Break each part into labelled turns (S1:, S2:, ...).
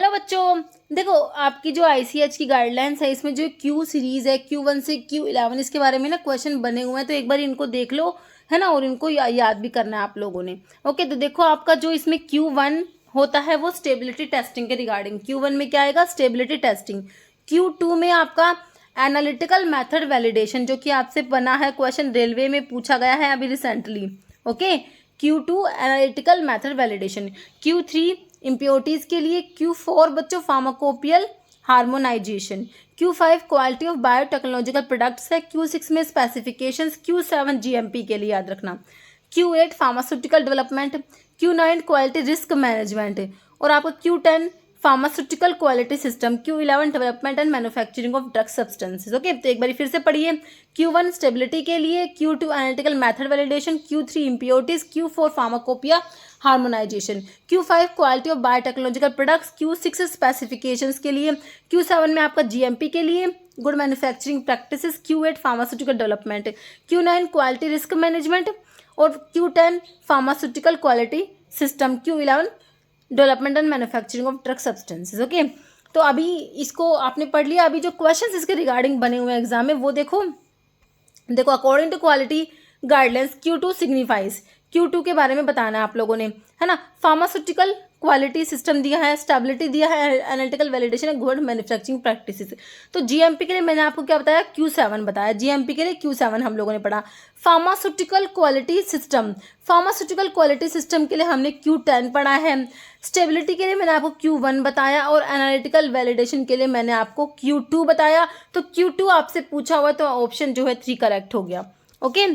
S1: Hello बच्चों, देखो आपकी जो आईसीएच की गाइडलाइंस है इसमें जो क्यू सीरीज़ है Q1 से Q11 इसके बारे में ना क्वेश्चन बने हुए हैं, तो एक बार इनको देख लो, है ना। और इनको याद भी करना है आप लोगों ने। ओके, तो देखो आपका जो इसमें Q1 होता है वो स्टेबिलिटी टेस्टिंग के रिगार्डिंग। Q1 में क्या आएगा? Stability testing. Q2 में आपका एनालिटिकल मेथड वैलिडेशन, जो कि आपसे बना है क्वेश्चन, रेलवे में पूछा गया है अभी recently. Okay, Q2 analytical method validation. Q3 impurities के लिए। Q4 बच्चों pharmacopoeial harmonisation. Q5 quality of biotechnological products है। Q6 में स्पेसिफिकेशंस। Q7 GMP के लिए याद रखना। Q8 pharmaceutical development. Q9 quality risk management. और आपका Q10 pharmaceutical quality system. Q11 development and manufacturing of drug substances. Okay, तो एक बार फिर से पढ़िए। Q1 स्टेबिलिटी के लिए। Q2 analytical method validation. Q3 impurities. Q4 pharmacopoeia harmonisation. Q5 quality of biotechnological products. Q6 specifications के लिए। Q7 में आपका GMP के लिए, good manufacturing practices. Q8 pharmaceutical development. Q9 quality risk management. और Q10 pharmaceutical quality system. Q11 development and manufacturing of drug substances. Okay, तो अभी इसको आपने पढ़ लिया। अभी जो क्वेश्चंस इसके रिगार्डिंग बने हुए हैं एग्जाम में वो देखो। According to quality guidelines Q2 signifies. Q2 के बारे में बताना है आप लोगों ने, है ना। फार्मास्यूटिकल क्वालिटी सिस्टम दिया है, स्टेबिलिटी दिया है, analytical validation, good manufacturing practices. तो GMP के लिए मैंने आपको क्या बताया? Q7 बताया। GMP के लिए Q7 हम लोगों ने पढ़ा। Pharmaceutical quality system, pharmaceutical quality system के लिए हमने Q10 पढ़ा है। स्टेबिलिटी के लिए मैंने आपको Q1 बताया और एनालिटिकल वैलिडेशन के लिए मैंने आपको Q2 बताया। तो Q2 आपसे पूछा हुआ तो ऑप्शन जो है 3 करेक्ट हो गया। ओके,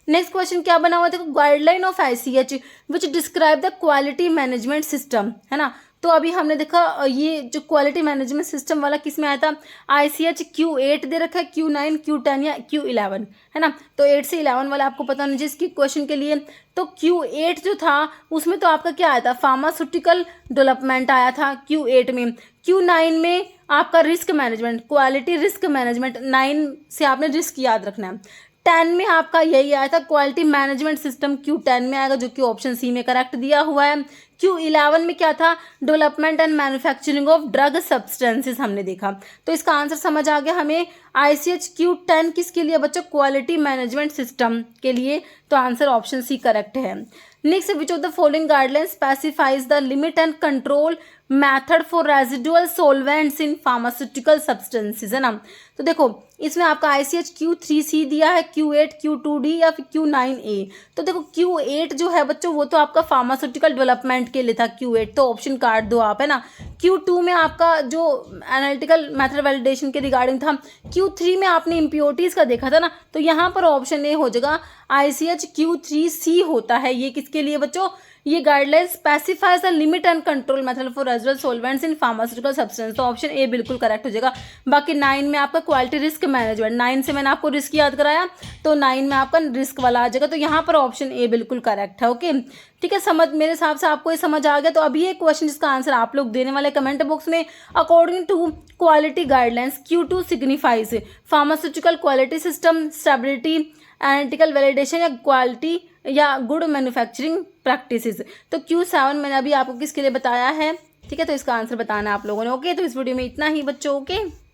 S1: नेक्स्ट क्वेश्चन क्या बना हुआ? देखो, guideline of ICH which describe the quality management system, है ना। तो अभी हमने देखा ये जो क्वालिटी मैनेजमेंट सिस्टम वाला किस में आया था? आईसीएच Q8 दे रखा है, Q9, Q10 या Q11, है ना। तो 8 से 11 वाला आपको पता नहीं जिसकी क्वेश्चन के लिए। तो Q8 जो था उसमें तो आपका क्या आया था? फार्मास्यूटिकल डेवलपमेंट आया था Q8 में। Q9 में आपका risk management, quality risk management. 9 से आपने रिस्क याद रखना है। 10 में आपका यही आया था, क्वालिटी मैनेजमेंट सिस्टम। Q10 में आएगा, जो कि ऑप्शन सी में करेक्ट दिया हुआ है। Q11 में क्या था? Development and manufacturing of drug substances हमने देखा। तो इसका आंसर समझ आ गया हमें। आईसीएच Q10 किसके लिए बच्चों? क्वालिटी मैनेजमेंट सिस्टम के लिए। तो आंसर ऑप्शन सी करेक्ट है। Next, which of the following guidelines specifies the limit and control method for residual solvents in pharmaceutical substances, है ना। तो देखो, इसमें आपका आईसीएच Q3C दिया है, Q8, Q2D या फिर Q9A। तो देखो Q8 जो है बच्चों वो तो आपका फार्मास्यूटिकल डेवलपमेंट के लिए था Q8, तो ऑप्शन काट दो आप, है ना। Q2 में आपका जो एनालिटिकल मेथड वैलिडेशन के रिगार्डिंग था। Q3 में आपने इम्प्योरिटीज का देखा था ना, तो यहाँ पर ऑप्शन ए हो जाएगा। आईसीएच Q3C होता है ये किसके लिए बच्चों? ये guideline specifies the limit and control method for residual solvents in pharmaceutical substance. तो ऑप्शन ए बिल्कुल करेक्ट हो जाएगा। बाकी 9 में आपका क्वालिटी रिस्क मैनेजमेंट, 9 से मैंने आपको रिस्क याद कराया, तो 9 में आपका रिस्क वाला आ जाएगा। तो यहाँ पर ऑप्शन ए बिल्कुल करेक्ट है। ओके, ठीक है, समझ मेरे हिसाब से आपको ये समझ आ गया। तो अभी ये क्वेश्चन जिसका आंसर आप लोग देने वाले कमेंट बॉक्स में। According to quality guidelines Q2 signifies pharmaceutical quality system, stability, analytical validation या क्वालिटी या गुड मैन्युफैक्चरिंग प्रैक्टिसेस। तो Q7 मैंने अभी आपको किसके लिए बताया है, ठीक है। तो इसका आंसर बताना आप लोगों ने। ओके, तो इस वीडियो में इतना ही बच्चों। ओके।